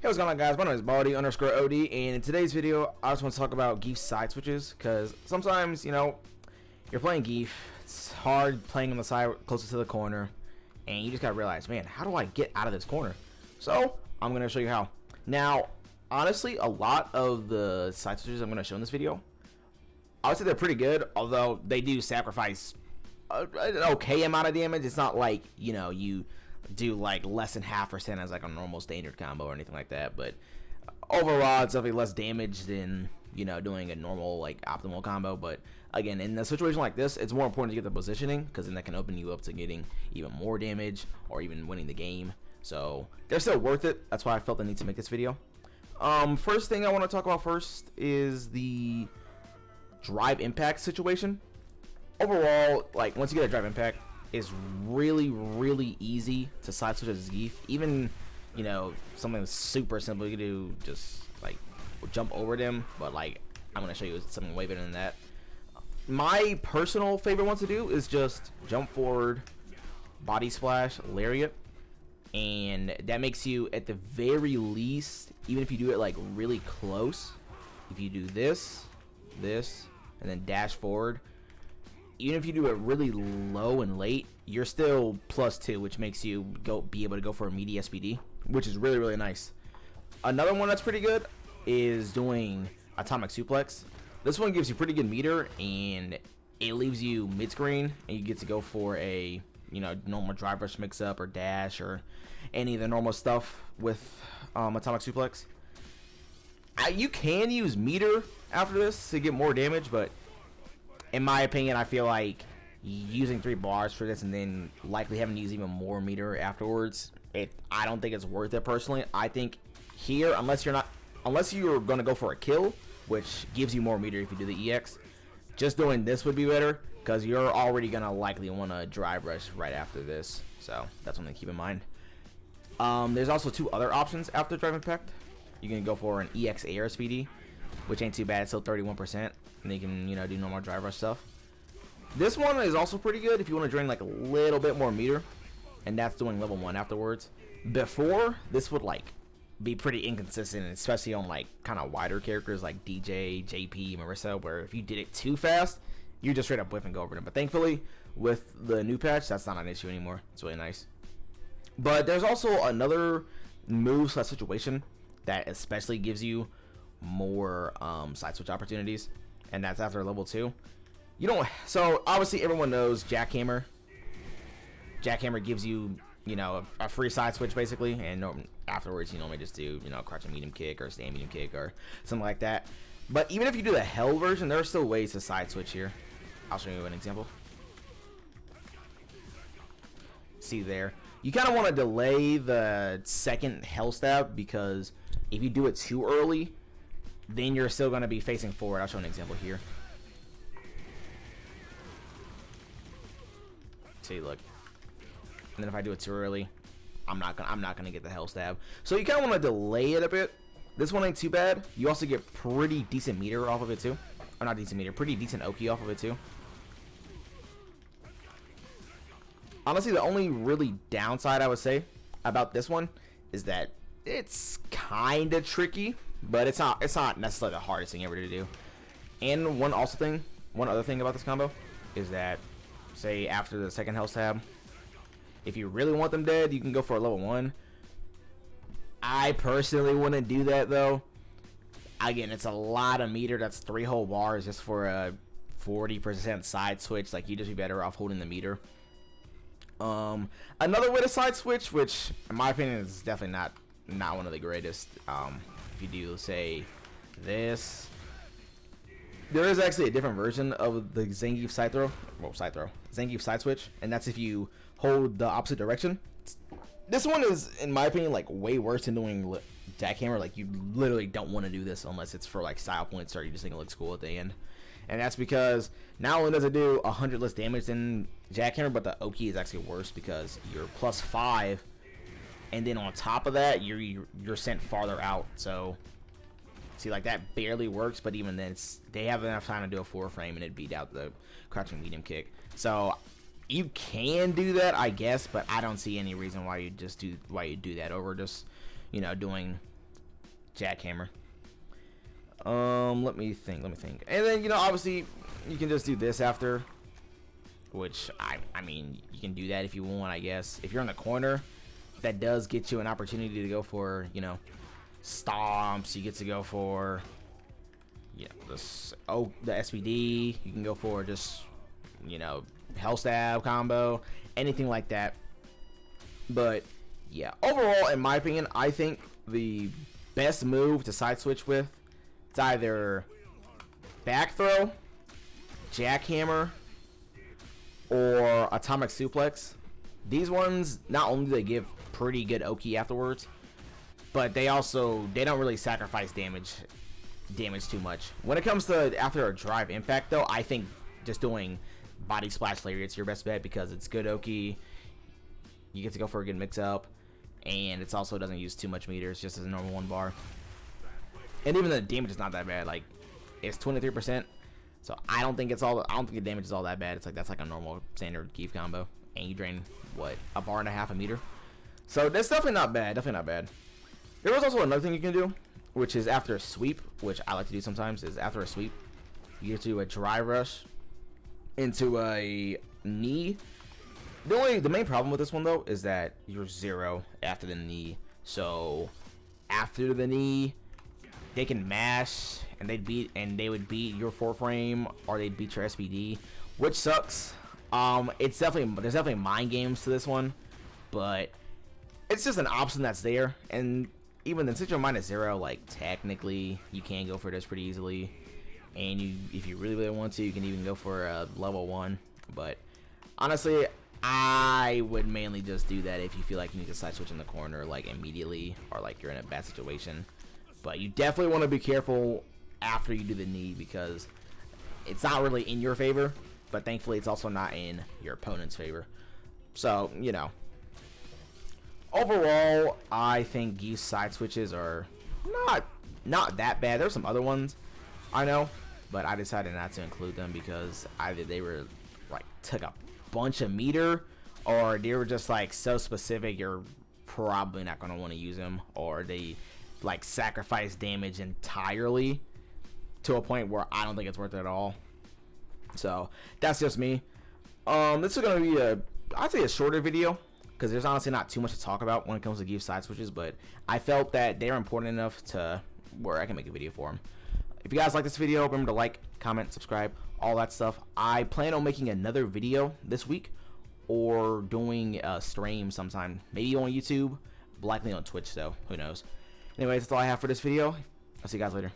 Hey, what's going on, guys? My name is Baldy_OD, and in today's video, I just want to talk about Geef side switches, because sometimes, you're playing Geef, it's hard playing on the side closest to the corner, and you just gotta realize, man, how do I get out of this corner? So, I'm gonna show you how. Now, honestly, a lot of the side switches I'm gonna show in this video, I would say they're pretty good, although they do sacrifice an okay amount of damage. It's not like, you do like less than 0.5% as like a normal standard combo or anything like that, but overall it's definitely less damage than doing a normal like optimal combo. But again, in a situation like this, it's more important to get the positioning, because then that can open you up to getting even more damage or even winning the game. So they're still worth it. That's why I felt the need to make this video. First thing I want to talk about first is the drive impact situation. Overall, like once you get a drive impact, is really easy to side switch as Zangief. Even something super simple you can do, just like jump over them, but like I'm gonna show you something way better than that. My personal favorite one to do is just jump forward, body splash, lariat, and that makes you at the very least, even if you do it like really close, if you do this and then dash forward, even if you do it really low and late, you're still +2, which makes you be able to go for a meaty SPD, which is really nice. Another one that's pretty good is doing atomic suplex. This one gives you pretty good meter, and it leaves you mid-screen, and you get to go for a normal drive rush mix-up or dash or any of the normal stuff with atomic suplex. You can use meter after this to get more damage, but in my opinion, I feel like using 3 bars for this and then likely having to use even more meter afterwards, I don't think it's worth it personally. I think here, unless you're gonna go for a kill, which gives you more meter if you do the EX, just doing this would be better, because you're already gonna likely want to drive rush right after this. So that's something to keep in mind. There's also 2 other options after drive impact. You can go for an EX air SPD, which ain't too bad. It's still 31%, and you can do normal drive rush stuff. This one is also pretty good if you want to drain like a little bit more meter, and that's doing level 1 afterwards. Before, this would like be pretty inconsistent, especially on like kind of wider characters like DJ, JP, Marissa, where if you did it too fast, you just straight up whiff and go over them. But thankfully, with the new patch, that's not an issue anymore. It's really nice. But there's also another move / situation that especially gives you more side switch opportunities, and that's after level 2. So obviously everyone knows Jackhammer. Jackhammer gives you a free side switch basically, and afterwards you normally just do crouching medium kick or stand medium kick or something like that. But even if you do the hell version, there are still ways to side switch here. I'll show you an example. See there, you kind of want to delay the second hell stab, because if you do it too early, then you're still going to be facing forward. I'll show an example here. See, look. And then if I do it too early, I'm not gonna get the hell stab. So you kind of want to delay it a bit. This one ain't too bad. You also get pretty decent meter off of it too. Or not decent meter, pretty decent Oki off of it too. Honestly, the only really downside I would say about this one is that it's kind of tricky, but it's not necessarily the hardest thing ever to do. And one other thing about this combo is that, say after the second health tab, if you really want them dead, you can go for a level 1. I personally wouldn't do that though. Again, it's a lot of meter. That's 3 whole bars just for a 40% side switch. Like, you'd just be better off holding the meter. Another way to side switch, which in my opinion is definitely not one of the greatest, if you do say this, there is actually a different version of the Zangief side throw, Zangief side switch, and that's if you hold the opposite direction. This one is, in my opinion, like way worse than doing Jackhammer. Like, you literally don't want to do this unless it's for like style points, or you just think it looks cool at the end. And that's because not only does it do 100 less damage than Jackhammer, but the Oki is actually worse because you're +5, and then on top of that, you're sent farther out. So see, like, that barely works, but even then, they have enough time to do a 4-frame and it beat out the crouching medium kick. So you can do that, I guess, but I don't see any reason why you do that over just doing jackhammer. Let me think. And then, you know, obviously you can just do this after, which I mean, you can do that if you want, I guess. If you're in the corner, that does get you an opportunity to go for, you know, stomps. You get to go for, you know, the SVD. You can go for just, you know, hell stab combo, anything like that. But yeah, overall, in my opinion, I think the best move to side switch with, it's either back throw, jackhammer, or atomic suplex. These ones, not only do they give pretty good Oki afterwards, but they don't really sacrifice damage too much. When it comes to after a drive impact, though, I think just doing body splash lariat's your best bet because it's good Oki. You get to go for a good mix up, and it also doesn't use too much meters, just as a normal 1 bar. And even the damage is not that bad. Like, it's 23%, so I don't think the damage is all that bad. It's like that's like a normal standard Zangief combo, and you drain what, a bar and a half a meter. So that's definitely not bad. There was also another thing you can do, which is after a sweep, which I like to do sometimes. Is after a sweep, you get to a drive rush into a knee. The main problem with this one though is that you're 0 after the knee. So after the knee, they can mash and they would beat your 4-frame, or they'd beat your SVD, which sucks. There's definitely mind games to this one, but it's just an option that's there. And even then, since you're -0, like technically you can go for this pretty easily. And if you really want to, you can even go for a level 1. But honestly, I would mainly just do that if you feel like you need to side switch in the corner like immediately, or like you're in a bad situation. But you definitely want to be careful after you do the knee, because it's not really in your favor, but thankfully it's also not in your opponent's favor. So, you know, overall, I think Geef's side switches are not that bad. There's some other ones I know, but I decided not to include them because either they were like took a bunch of meter, or they were just like so specific you're probably not going to want to use them, or they like sacrifice damage entirely to a point where I don't think it's worth it at all. So that's just me. This is going to be I'd say a shorter video, because there's honestly not too much to talk about when it comes to Geef side switches, but I felt that they're important enough to where I can make a video for them. If you guys like this video, remember to like, comment, subscribe, all that stuff. I plan on making another video this week, or doing a stream sometime, maybe on YouTube, likely on Twitch though, who knows. Anyways, that's all I have for this video. I'll see you guys later.